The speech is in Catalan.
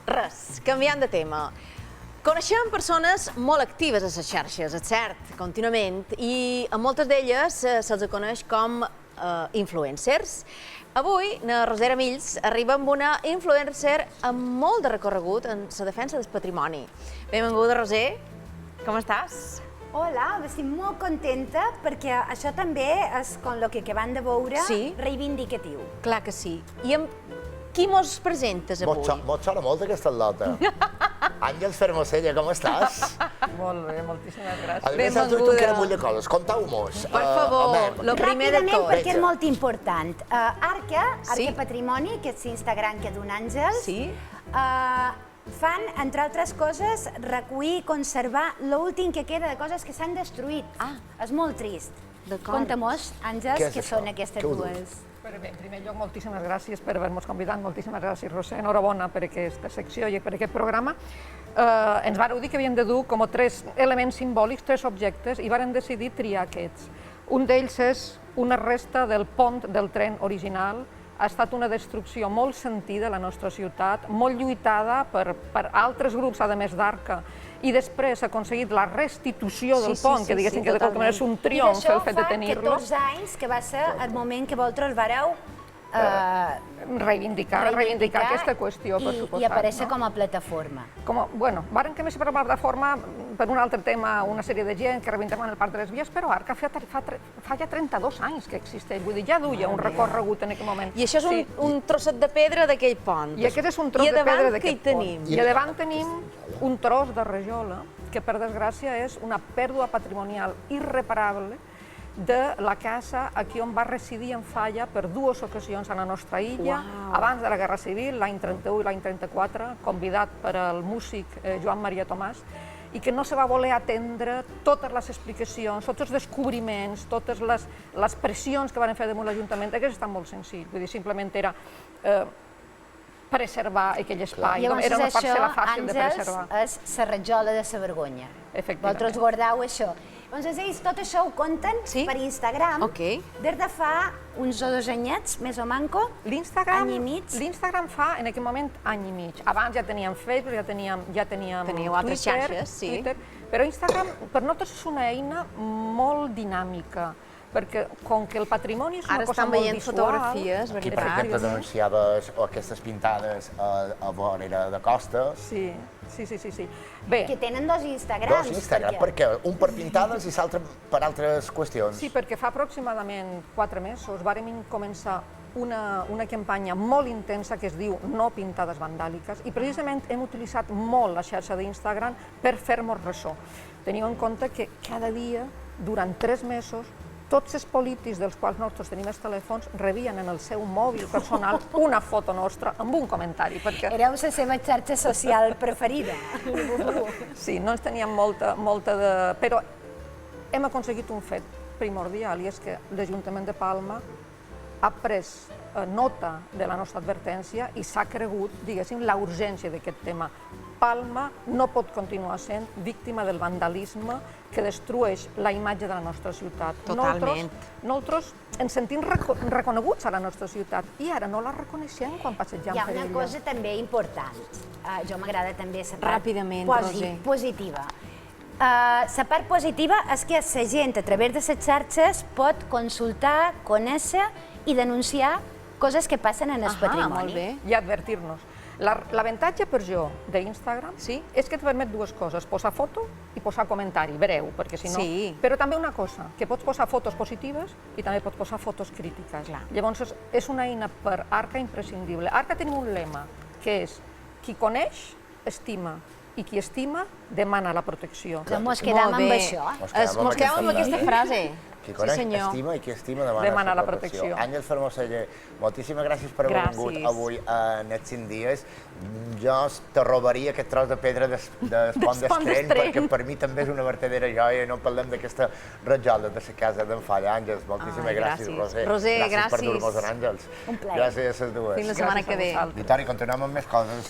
Res, canviant de tema. Coneixem persones molt actives a les xarxes, és cert, contínuament, i a moltes d'elles se'ls coneix com influencers. Avui, na Rosera Mills arriba amb una influencer amb molt de recorregut en la defensa del patrimoni. Benvinguda, Roser. Com estàs? Hola, estic molt contenta perquè això també és com el que van de veure reivindicatiu. Clar que sí. I amb qui mos presentes avui? Mos sona molt aquesta lota. Àngels Fermosella, com estàs? Molt bé, moltíssimes gràcies. A més, tu encara mulla coses. Contau-mos. Per favor, lo primer de tot. Perquè és molt important. Arca Patrimoni, que és l'Instagram que d'un Àngels, fan, entre altres coses, recollir i conservar l'últim que queda de coses que s'han destruït. És molt trist. Conta-mos, Àngels, què són aquestes dues. Bé, en primer lloc, moltíssimes gràcies per haver-nos convidat, moltíssimes gràcies, Roser, enhorabona per aquesta secció i per aquest programa. Ens vàreu dir que havíem de dur com 3 elements simbòlics, 3 objectes, i vàrem decidir triar aquests. Un d'ells és una resta del pont del tren original. Ha estat una destrucció molt sentida a la nostra ciutat, molt lluitada per altres grups, a més d'Arca, i després s'ha aconseguit la restitució del pont, que diguéssim que de qualque manera és un triomf el fet de tenir-lo. I d'això fa 14 anys, que va ser el moment que vosaltres vareu reivindicar aquesta qüestió, per suposat. I aparèixer com a plataforma. Bueno, vàrem que més per la plataforma per un altre tema, una sèrie de gent que reivindicaven el Parc de les Vies, però Arca fa ja 32 anys que existeix, vull dir, ja duia un recorregut en aquell moment. I això és un trosset de pedra d'aquell pont. I aquest és un tros de pedra d'aquest pont. I a davant tenim un tros de rajola que, per desgràcia, és una pèrdua patrimonial irreparable de la casa aquí on va residir en Falla per 2 ocasions a la nostra illa, abans de la Guerra Civil, l'any 31 i l'any 34, convidat per al músic Joan Maria Tomàs, i que no se va voler atendre totes les explicacions, tots els descobriments, totes les pressions que van fer damunt l'Ajuntament. Aquest està molt senzill, vull dir, simplement era preservar aquell espai, era una parcel·la fàcil de preservar. Llavors, és la rajola de la vergonya. Efectivament. Vosaltres guardeu això. Llavors, ells tot això ho conten per Instagram des de fa uns 2 anyets, més o manco, any i mig. L'Instagram fa, en aquell moment, any i mig. Abans ja teníem Facebook, ja teníem Twitter, però Instagram per nosaltres és una eina molt dinàmica, perquè com que el patrimoni és una cosa molt visual... Ara estan veient fotografies, aquí, per exemple, denunciaves aquestes pintades a vorera de costa. Sí. Que tenen 2 Instagrams. 2 Instagrams, per què? Un per pintades i l'altre per altres qüestions. Sí, perquè fa aproximadament 4 mesos vàrem començar una campanya molt intensa que es diu No pintades vandàliques, i precisament hem utilitzat molt la xarxa d'Instagram per fer-nos ressò. Teniu en compte que cada dia, durant 3 mesos, tots els polítics dels quals nosaltres tenim els telèfons rebien en el seu mòbil personal una foto nostra amb un comentari. Éreu la seva xarxa social preferida. Sí, no ens teníem molta de... Però hem aconseguit un fet primordial, i és que l'Ajuntament de Palma ha pres nota de la nostra advertència i s'ha cregut, diguéssim, la urgència d'aquest tema. Palma no pot continuar sent víctima del vandalisme que destrueix la imatge de la nostra ciutat. Totalment. Nosaltres ens sentim reconeguts a la nostra ciutat i ara no la reconeixem quan passegem per ella. Hi ha una cosa també important. Jo m'agrada també la part positiva. La part positiva és que la gent a través de les xarxes pot consultar, conèixer i denunciar coses que passen en el patrimoni. I advertir-nos. L'avantatge per jo d'Instagram és que et permet 2 coses, posar foto i posar comentari, breu, perquè si no... Però també una cosa, que pots posar fotos positives i també pots posar fotos crítiques. Llavors és una eina per Arca imprescindible. A Arca tenim un lema, que és qui coneix, estima, i qui estima demana la protecció. Mos quedam amb això. Mos quedam amb aquesta frase. Qui coneix, estima, i qui estima demana la protecció. Àngels Fermosella, moltíssimes gràcies per haver vingut avui en aquests 5 dies. Jo te robaria aquest tros de pedra del pont del tren, perquè per mi també és una vertadera joia, i no parlem d'aquesta rajola de la casa d'en Falla. Àngels, moltíssimes gràcies, Roser. Roser, gràcies per dur-nos en Àngels. Un plaer. Gràcies a les dues. Fins la setmana que ve. Vitori, continuem amb més coses.